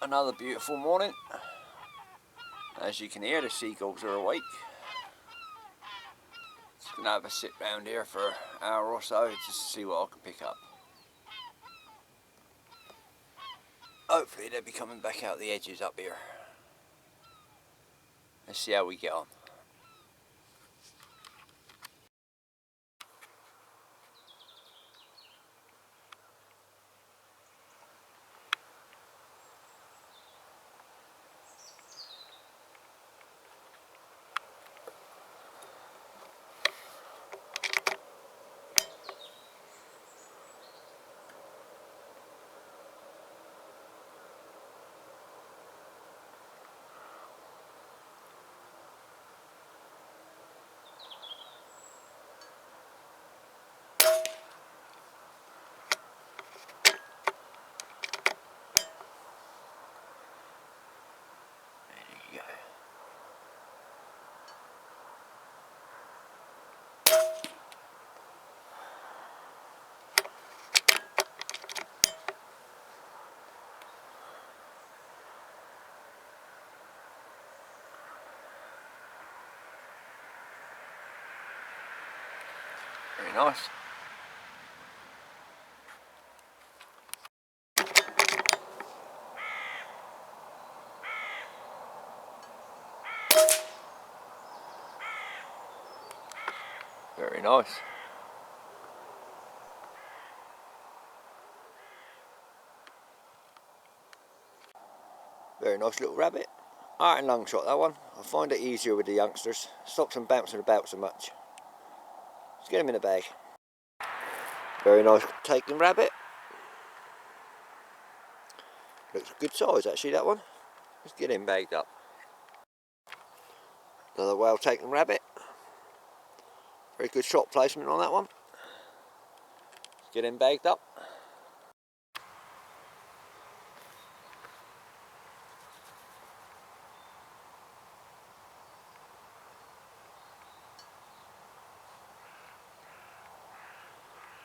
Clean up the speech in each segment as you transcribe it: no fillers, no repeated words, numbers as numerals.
Another beautiful morning. As you can hear, the seagulls are awake. Just gonna have a sit round here for an hour or so just to see what I can pick up. Hopefully they'll be coming back out the edges up here. Let's see how we get on. Very nice. Very nice. Very nice little rabbit. Heart and lung shot, that one. I find it easier with the youngsters. Stops them bouncing about so much. Let's get him in a bag. Very nice taken rabbit. Looks a good size actually, that one. Let's get him bagged up. Another well taken rabbit. Very good shot placement on that one. Let's get him bagged up.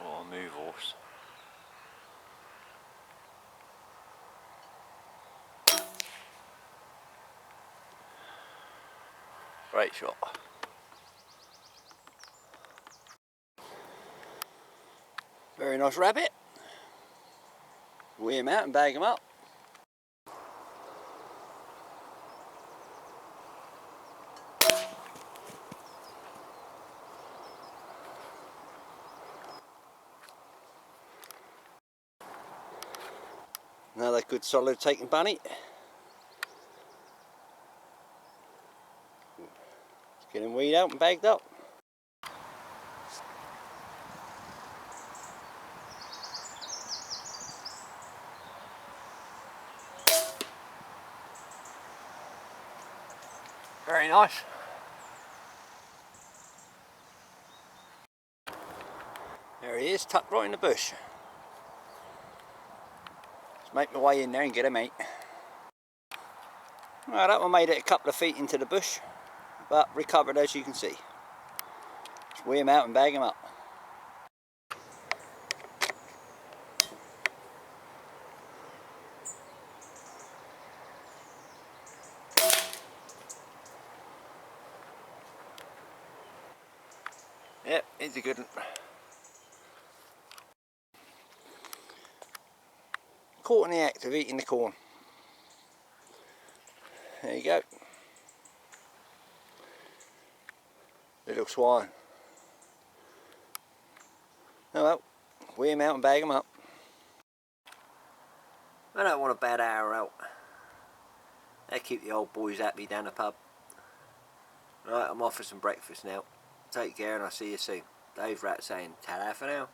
Oh, move horse. Great shot. Very nice rabbit. Weigh him out and bag him up. Another good solid taken bunny. Let's get him weighed out and bagged up. Very nice. There he is, tucked right in the bush. Let's make my way in there and get him out. Well, that one made it a couple of feet into the bush, but recovered as you can see. Just weigh him out and bag him up. Yep, he's a good one. Caught in the act of eating the corn. There you go. Little swine. Oh well, weigh him out and bag him up. I don't want a bad hour out. They keep the old boys happy down the pub. Right, I'm off for some breakfast now. Take care and I'll see you soon. Dave Rat saying ta-da for now.